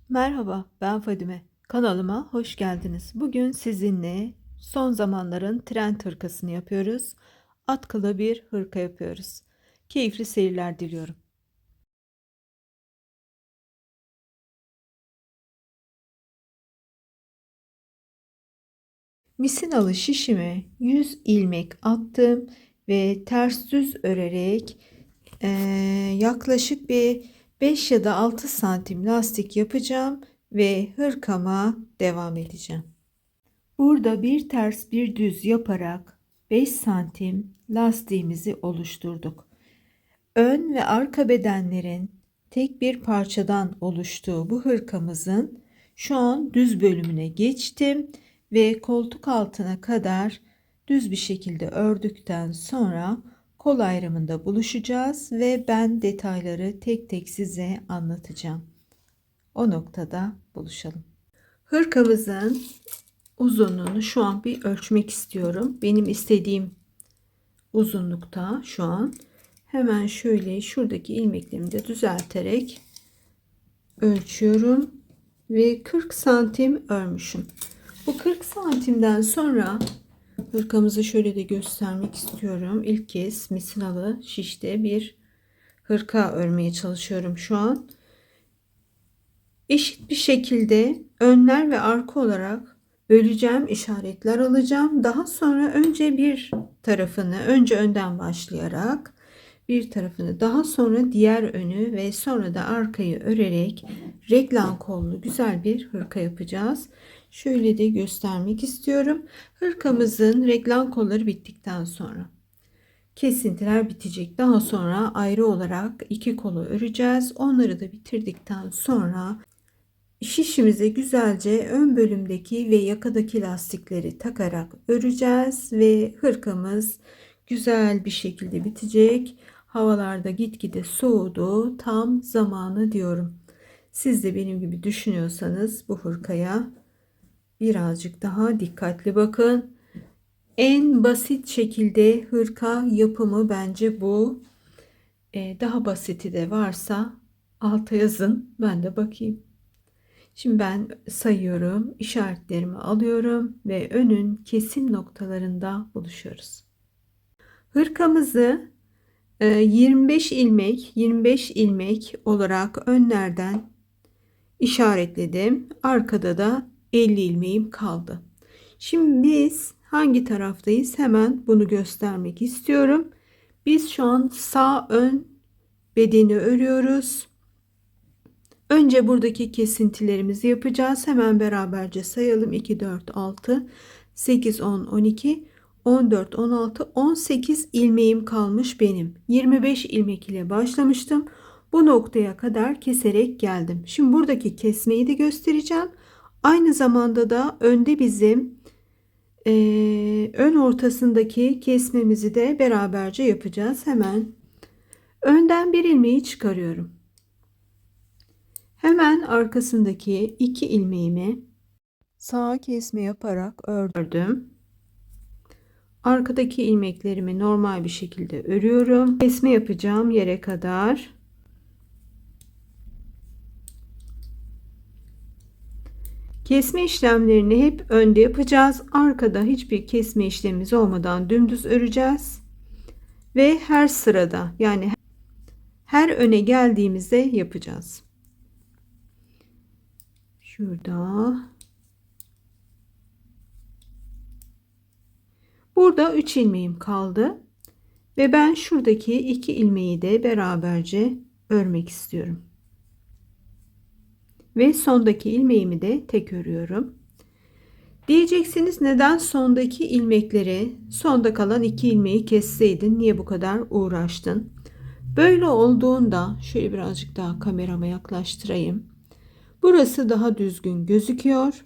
Merhaba, ben Fadime. Kanalıma hoş geldiniz. Bugün sizinle son zamanların trend hırkasını yapıyoruz. Atkılı bir hırka yapıyoruz. Keyifli seyirler diliyorum. Misinalı şişime 100 ilmek attım ve ters düz örerek yaklaşık bir 5 ya da 6 santim lastik yapacağım ve hırkama devam edeceğim. Burada bir ters bir düz yaparak 5 santim lastiğimizi oluşturduk. Ön ve arka bedenlerin tek bir parçadan oluştuğu bu hırkamızın şu an düz bölümüne geçtim ve koltuk altına kadar düz bir şekilde ördükten sonra kol ayrımında buluşacağız ve ben detayları tek tek size anlatacağım. O noktada buluşalım. Hırkamızın uzunluğunu şu an bir ölçmek istiyorum. Benim istediğim uzunlukta şu an. Hemen şöyle şuradaki ilmeklerimi de düzelterek ölçüyorum ve 40 santim örmüşüm. Bu 40 santimden sonra hırkamızı şöyle de göstermek istiyorum. İlk kez misinalı şişte bir hırka örmeye çalışıyorum şu an. Eşit bir şekilde önler ve arka olarak böleceğim, işaretler alacağım. Daha sonra önce bir tarafını, önce önden başlayarak bir tarafını, daha sonra diğer önü ve sonra da arkayı örerek reglan kollu güzel bir hırka yapacağız. Şöyle de göstermek istiyorum. Hırkamızın reglan kolları bittikten sonra kesintiler bitecek. Daha sonra ayrı olarak iki kolu öreceğiz. Onları da bitirdikten sonra şişimize güzelce ön bölümdeki ve yakadaki lastikleri takarak öreceğiz ve hırkamız güzel bir şekilde bitecek. Havalarda gitgide soğudu. Tam zamanı diyorum. Siz de benim gibi düşünüyorsanız bu hırkaya birazcık daha dikkatli bakın. En basit şekilde hırka yapımı bence bu. Daha basiti de varsa alta yazın. Ben de bakayım. Şimdi ben sayıyorum, işaretlerimi alıyorum ve önün kesim noktalarında buluşuyoruz. Hırkamızı 25 ilmek olarak önlerden işaretledim. Arkada da 50 ilmeğim kaldı. Şimdi biz hangi taraftayız? Hemen bunu göstermek istiyorum. Biz şu an sağ ön bedeni örüyoruz. Önce buradaki kesintilerimizi yapacağız. Hemen beraberce sayalım. 2, 4, 6, 8, 10, 12, 14, 16, 18 ilmeğim kalmış benim. 25 ilmek ile başlamıştım. Bu noktaya kadar keserek geldim. Şimdi buradaki kesmeyi de göstereceğim. Aynı zamanda da önde bizim ön ortasındaki kesmemizi de beraberce yapacağız. Hemen önden bir ilmeği çıkarıyorum. Hemen arkasındaki iki ilmeğimi sağa kesme yaparak ördüm. Arkadaki ilmeklerimi normal bir şekilde örüyorum. Kesme yapacağım yere kadar. Kesme işlemlerini hep önde yapacağız. Arkada hiçbir kesme işlemimiz olmadan dümdüz öreceğiz. Ve her sırada yani her öne geldiğimizde yapacağız. Şurada. Burada 3 ilmeğim kaldı. Ve ben şuradaki 2 ilmeği de beraberce örmek istiyorum. Ve sondaki ilmeğimi de tek örüyorum. Diyeceksiniz neden sondaki ilmekleri, sonda kalan 2 ilmeği kesseydin, niye bu kadar uğraştın? Böyle olduğunda şöyle birazcık daha kamerama yaklaştırayım. Burası daha düzgün gözüküyor.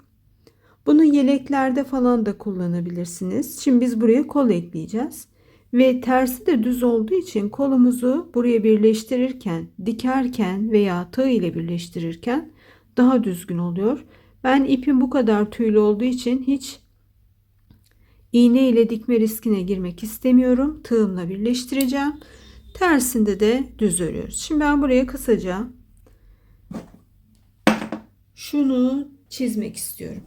Bunu yeleklerde falan da kullanabilirsiniz. Şimdi biz buraya kol ekleyeceğiz. Ve tersi de düz olduğu için kolumuzu buraya birleştirirken, dikerken veya tığ ile birleştirirken daha düzgün oluyor. Ben ipim bu kadar tüylü olduğu için hiç iğne ile dikme riskine girmek istemiyorum. Tığımla birleştireceğim. Tersinde de düz örüyoruz. Şimdi ben buraya kısaca şunu çizmek istiyorum.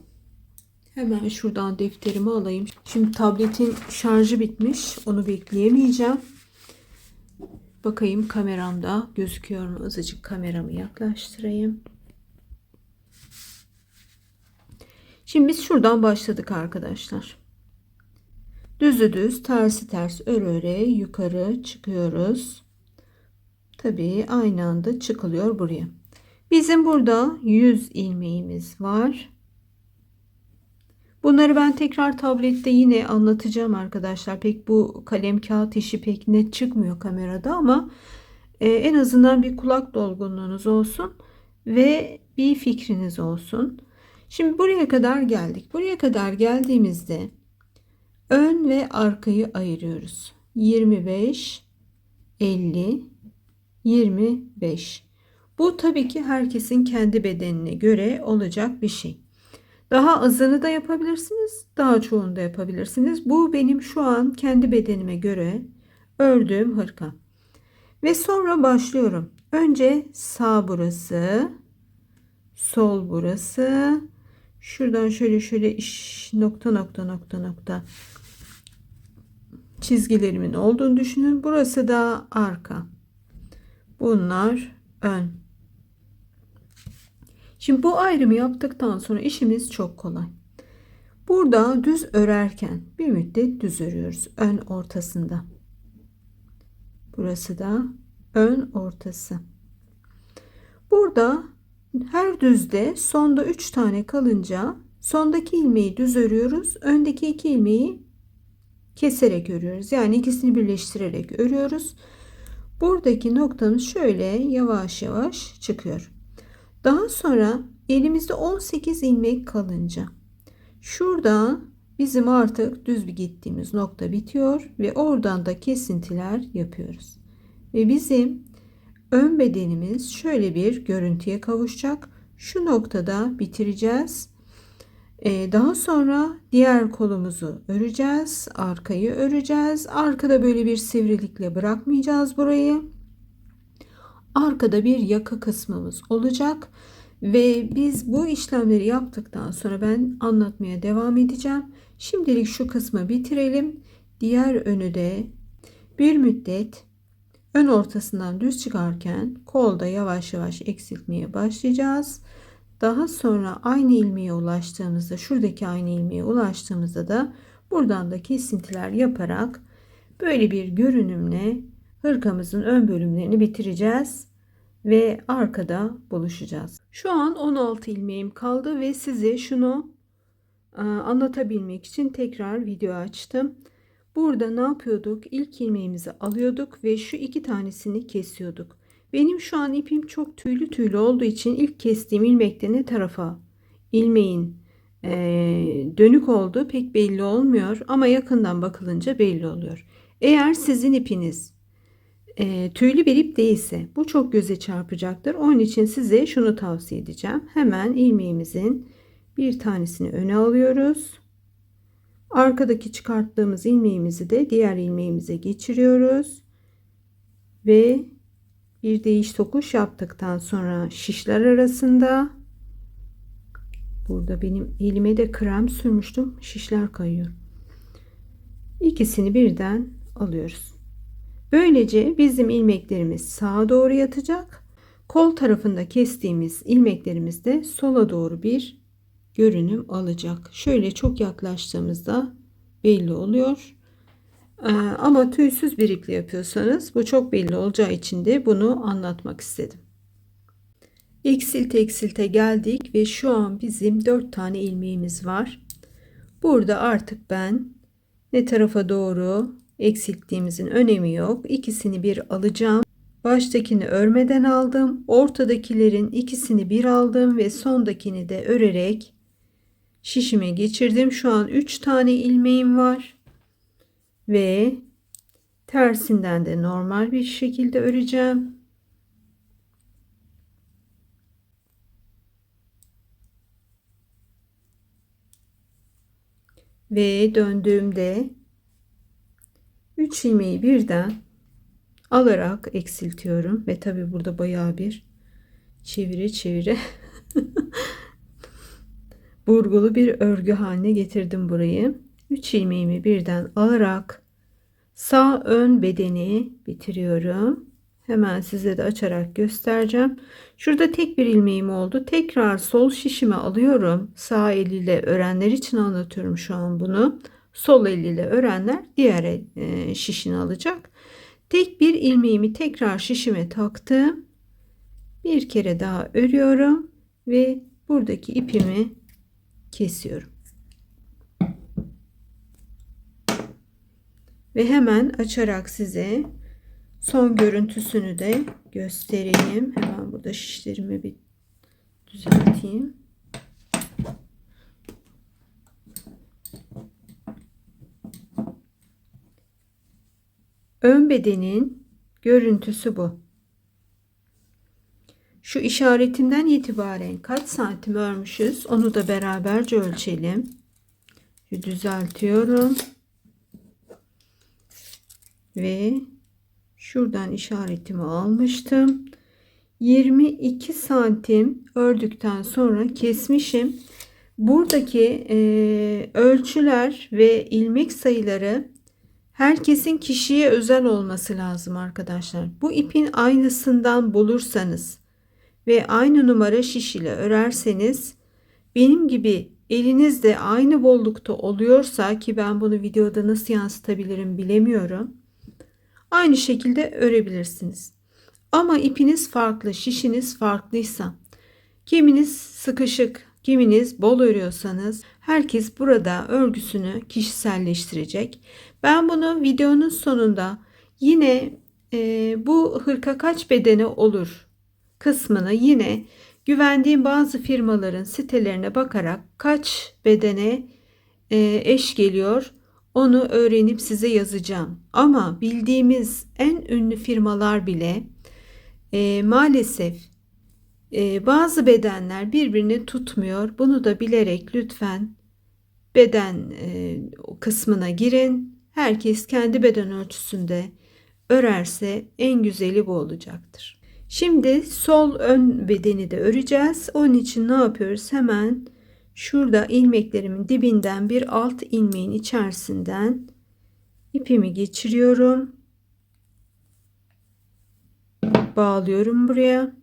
Hemen şuradan defterimi alayım. Şimdi tabletin şarjı bitmiş. Onu bekleyemeyeceğim. Bakayım kameramda gözüküyor mu? Azıcık kameramı yaklaştırayım. Şimdi biz şuradan başladık arkadaşlar. Düzü düz, tersi ters, öre öre yukarı çıkıyoruz. Tabii aynı anda çıkılıyor buraya. Bizim burada 100 ilmeğimiz var. Bunları ben tekrar tablette yine anlatacağım arkadaşlar. Pek bu kalem kağıt işi pek net çıkmıyor kamerada ama en azından bir kulak dolgunluğunuz olsun ve bir fikriniz olsun. Şimdi buraya kadar geldik. Buraya kadar geldiğimizde ön ve arkayı ayırıyoruz. 25, 50, 25. Bu tabii ki herkesin kendi bedenine göre olacak bir şey. Daha azını da yapabilirsiniz, daha çoğunu da yapabilirsiniz. Bu benim şu an kendi bedenime göre ördüğüm hırka. Ve sonra başlıyorum. Önce sağ burası, sol burası. Şuradan şöyle nokta nokta nokta nokta çizgilerimin olduğunu düşünün. Burası da arka. Bunlar ön. Şimdi bu ayrımı yaptıktan sonra işimiz çok kolay. Burada düz örerken bir müddet düz örüyoruz. Ön ortasında. Burası da ön ortası. Burada her düzde sonda 3 tane kalınca sondaki ilmeği düz örüyoruz. Öndeki 2 ilmeği keserek örüyoruz. Yani ikisini birleştirerek örüyoruz. Buradaki noktamız şöyle yavaş yavaş çıkıyor. Daha sonra elimizde 18 ilmek kalınca şurada bizim artık düz bir gittiğimiz nokta bitiyor ve oradan da kesintiler yapıyoruz. Ve bizim ön bedenimiz şöyle bir görüntüye kavuşacak. Şu noktada bitireceğiz. Daha sonra diğer kolumuzu öreceğiz. Arkayı öreceğiz. Arkada böyle bir sivrilikle bırakmayacağız burayı. Arkada bir yaka kısmımız olacak. Ve biz bu işlemleri yaptıktan sonra ben anlatmaya devam edeceğim. Şimdilik şu kısmı bitirelim. Diğer önü de bir müddet ön ortasından düz çıkarken kolda yavaş yavaş eksiltmeye başlayacağız. Daha sonra aynı ilmeğe ulaştığımızda, şuradaki aynı ilmeğe ulaştığımızda da buradan da kesintiler yaparak böyle bir görünümle hırkamızın ön bölümlerini bitireceğiz ve arkada buluşacağız. Şu an 16 ilmeğim kaldı ve size şunu anlatabilmek için tekrar video açtım. Burada ne yapıyorduk? İlk ilmeğimizi alıyorduk ve şu iki tanesini kesiyorduk. Benim şu an ipim çok tüylü tüylü olduğu için ilk kestiğim ilmekte ne tarafa ilmeğin dönük olduğu pek belli olmuyor ama yakından bakılınca belli oluyor. Eğer sizin ipiniz tüylü bir ip değilse bu çok göze çarpacaktır. Onun için size şunu tavsiye edeceğim. Hemen ilmeğimizin bir tanesini öne alıyoruz. Arkadaki çıkarttığımız ilmeğimizi de diğer ilmeğimize geçiriyoruz. Ve bir değiş tokuş yaptıktan sonra şişler arasında, burada benim elime de krem sürmüştüm. Şişler kayıyor. İkisini birden alıyoruz. Böylece bizim ilmeklerimiz sağa doğru yatacak. Kol tarafında kestiğimiz ilmeklerimiz de sola doğru bir görünüm alacak. Şöyle çok yaklaştığımızda belli oluyor. Ama tüysüz bir iple yapıyorsanız bu çok belli olacağı için de bunu anlatmak istedim. Eksilte eksilte geldik ve şu an bizim 4 tane ilmeğimiz var. Burada artık ben ne tarafa doğru eksilttiğimizin önemi yok. İkisini bir alacağım. Baştakini örmeden aldım. Ortadakilerin ikisini bir aldım ve sondakini de örerek şişime geçirdim. Şu an 3 tane ilmeğim var. Ve tersinden de normal bir şekilde öreceğim. Ve döndüğümde 3 ilmeği birden alarak eksiltiyorum ve tabi burada bayağı bir çevire çevire burgulu bir örgü haline getirdim burayı. 3 ilmeğimi birden alarak sağ ön bedeni bitiriyorum. Hemen size de açarak göstereceğim. Şurada tek bir ilmeğim oldu. Tekrar sol şişime alıyorum. Sağ eliyle örenler için anlatıyorum şu an bunu. Sol eliyle örenler diğer şişini alacak. Tek bir ilmeğimi tekrar şişime taktım. Bir kere daha örüyorum ve buradaki ipimi kesiyorum. Ve hemen açarak size son görüntüsünü de göstereyim. Hemen burada şişlerimi bir düzelteyim. Ön bedenin görüntüsü bu. Şu işaretimden itibaren kaç santim örmüşüz onu da beraberce ölçelim. Düzeltiyorum. Ve şuradan işaretimi almıştım. 22 santim ördükten sonra kesmişim. Buradaki ölçüler ve ilmek sayıları herkesin kişiye özel olması lazım arkadaşlar. Bu ipin aynısından bulursanız ve aynı numara şiş ile örerseniz, benim gibi elinizde aynı bollukta oluyorsa, ki ben bunu videoda nasıl yansıtabilirim bilemiyorum, aynı şekilde örebilirsiniz. Ama ipiniz farklı, şişiniz farklıysa, kiminiz sıkışık, kiminiz bol örüyorsanız, herkes burada örgüsünü kişiselleştirecek. Ben bunu videonun sonunda yine bu hırka kaç bedeni olur kısmını yine güvendiğim bazı firmaların sitelerine bakarak kaç bedene eş geliyor onu öğrenip size yazacağım. Ama bildiğimiz en ünlü firmalar bile maalesef bazı bedenler birbirini tutmuyor. Bunu da bilerek lütfen beden kısmına girin. Herkes kendi beden ölçüsünde örerse en güzeli bu olacaktır. Şimdi sol ön bedeni de öreceğiz. Onun için ne yapıyoruz? Hemen şurada ilmeklerimin dibinden bir alt ilmeğin içerisinden ipimi geçiriyorum. Bağlıyorum buraya.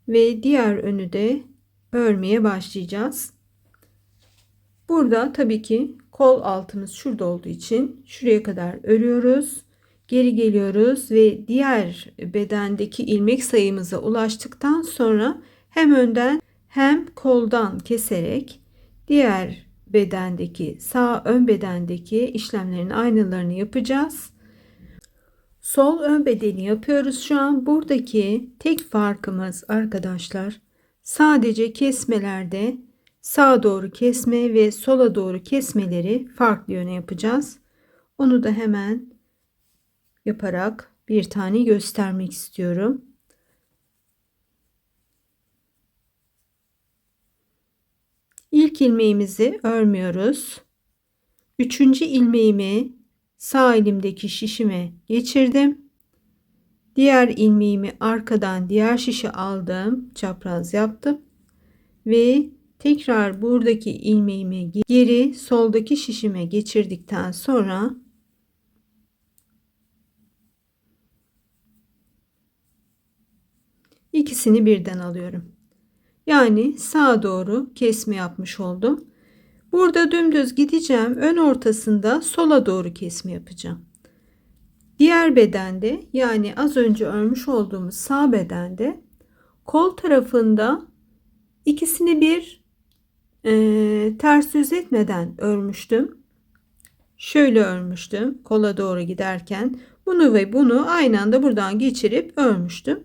Ve diğer önü de örmeye başlayacağız. Burada tabii ki kol altımız şurada olduğu için şuraya kadar örüyoruz. Geri geliyoruz ve diğer bedendeki ilmek sayımıza ulaştıktan sonra hem önden hem koldan keserek diğer bedendeki sağ ön bedendeki işlemlerin aynılarını yapacağız. Sol ön bedeni yapıyoruz şu an. Buradaki tek farkımız arkadaşlar, sadece kesmelerde sağa doğru kesme ve sola doğru kesmeleri farklı yöne yapacağız. Onu da hemen yaparak bir tane göstermek istiyorum. İlk ilmeğimizi örmüyoruz. Üçüncü ilmeğimi sağ elimdeki şişime geçirdim. Diğer ilmeğimi arkadan diğer şişe aldım. Çapraz yaptım. Ve tekrar buradaki ilmeğimi geri soldaki şişime geçirdikten sonra ikisini birden alıyorum. Yani sağa doğru kesme yapmış oldum. Burada dümdüz gideceğim. Ön ortasında sola doğru kesme yapacağım. Diğer bedende, yani az önce örmüş olduğumuz sağ bedende kol tarafında ikisini bir ters yüz etmeden örmüştüm. Şöyle örmüştüm. Kola doğru giderken bunu ve bunu aynı anda buradan geçirip örmüştüm.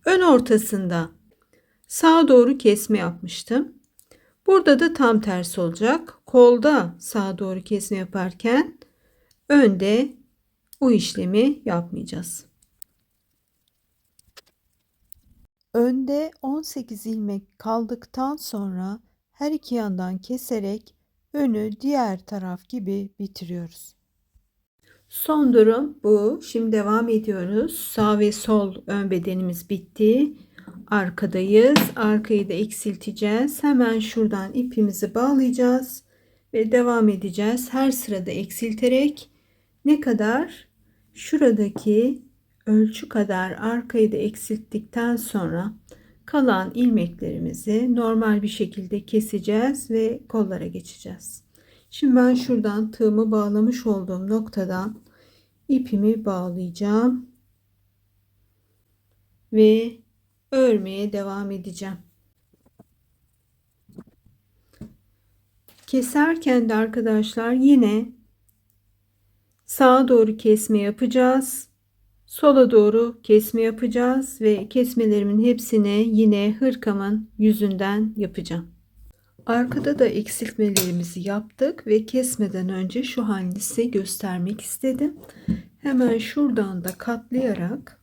Ön ortasında sağa doğru kesme yapmıştım. Burada da tam tersi olacak. Kolda sağa doğru kesme yaparken önde o işlemi yapmayacağız. Önde 18 ilmek kaldıktan sonra her iki yandan keserek önü diğer taraf gibi bitiriyoruz. Son durum bu. Şimdi devam ediyoruz. Sağ ve sol ön bedenimiz bitti. arkadayız. Arkayı da eksilteceğiz. Hemen şuradan ipimizi bağlayacağız ve devam edeceğiz. Her sırada eksilterek ne kadar? Şuradaki ölçü kadar arkayı da eksilttikten sonra kalan ilmeklerimizi normal bir şekilde keseceğiz ve kollara geçeceğiz. Şimdi ben şuradan tığımı bağlamış olduğum noktadan ipimi bağlayacağım ve örmeye devam edeceğim. Keserken de arkadaşlar yine sağa doğru kesme yapacağız. Sola doğru kesme yapacağız ve kesmelerimin hepsini yine hırkamın yüzünden yapacağım. Arkada da eksiltmelerimizi yaptık ve kesmeden önce şu halini size göstermek istedim. Hemen şuradan da katlayarak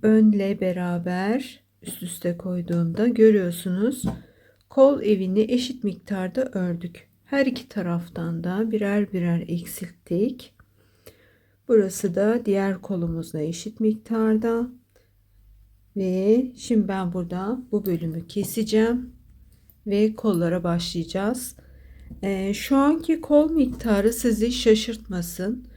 önle beraber üst üste koyduğumda görüyorsunuz, kol evini eşit miktarda ördük. Her iki taraftan da birer birer eksilttik. Burası da diğer kolumuzla eşit miktarda. Ve şimdi ben burada bu bölümü keseceğim ve kollara başlayacağız. Şu anki kol miktarı sizi şaşırtmasın.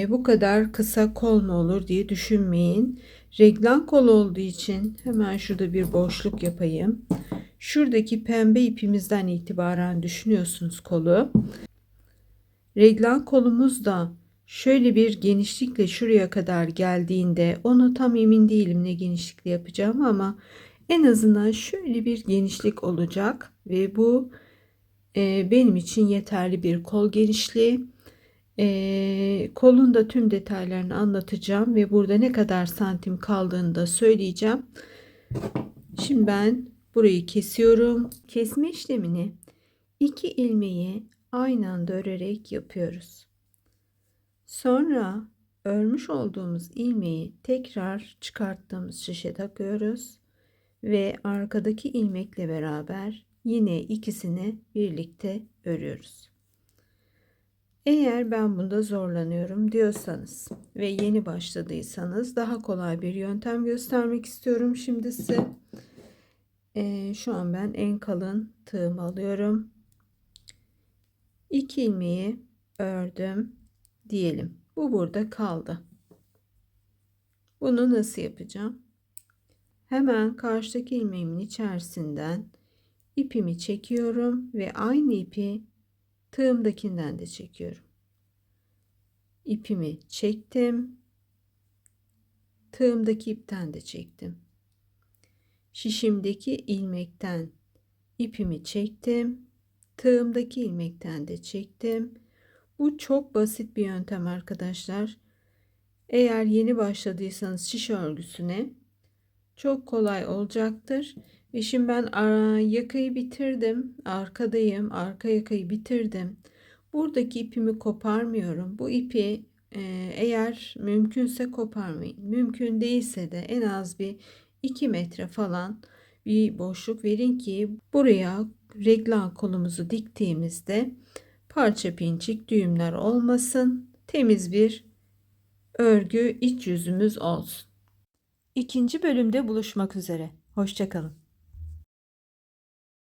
Bu kadar kısa kol mu olur diye düşünmeyin. Reglan kol olduğu için hemen şurada bir boşluk yapayım. Şuradaki pembe ipimizden itibaren düşünüyorsunuz kolu. Reglan kolumuz da şöyle bir genişlikle şuraya kadar geldiğinde, onu tam emin değilim ne genişlikle yapacağım ama en azından şöyle bir genişlik olacak ve bu benim için yeterli bir kol genişliği. Kolun da tüm detaylarını anlatacağım ve burada ne kadar santim kaldığını da söyleyeceğim. Şimdi ben burayı kesiyorum. Kesme işlemini 2 ilmeği aynı anda örerek yapıyoruz. Sonra örmüş olduğumuz ilmeği tekrar çıkarttığımız şişe takıyoruz ve arkadaki ilmekle beraber yine ikisini birlikte örüyoruz. Eğer ben bunda zorlanıyorum diyorsanız ve yeni başladıysanız daha kolay bir yöntem göstermek istiyorum şimdi size. Şu an ben en kalın tığımı alıyorum. 2 ilmeği ördüm diyelim. Bu burada kaldı. Bunu nasıl yapacağım? Hemen karşıdaki ilmeğimin içerisinden ipimi çekiyorum ve aynı ipi tığımdakinden de çekiyorum. İpimi çektim. Tığımdaki ipten de çektim. Şişimdeki ilmekten ipimi çektim. Tığımdaki ilmekten de çektim. Bu çok basit bir yöntem arkadaşlar. Eğer yeni başladıysanız şiş örgüsüne çok kolay olacaktır. Ve şimdi ben yakayı bitirdim. Arkadayım. Arka yakayı bitirdim. Buradaki ipimi koparmıyorum. Bu ipi eğer mümkünse koparmayın. Mümkün değilse de en az bir 2 metre falan bir boşluk verin ki buraya reglan kolumuzu diktiğimizde parça pinçik düğümler olmasın. Temiz bir örgü iç yüzümüz olsun. İkinci bölümde buluşmak üzere. Hoşça kalın.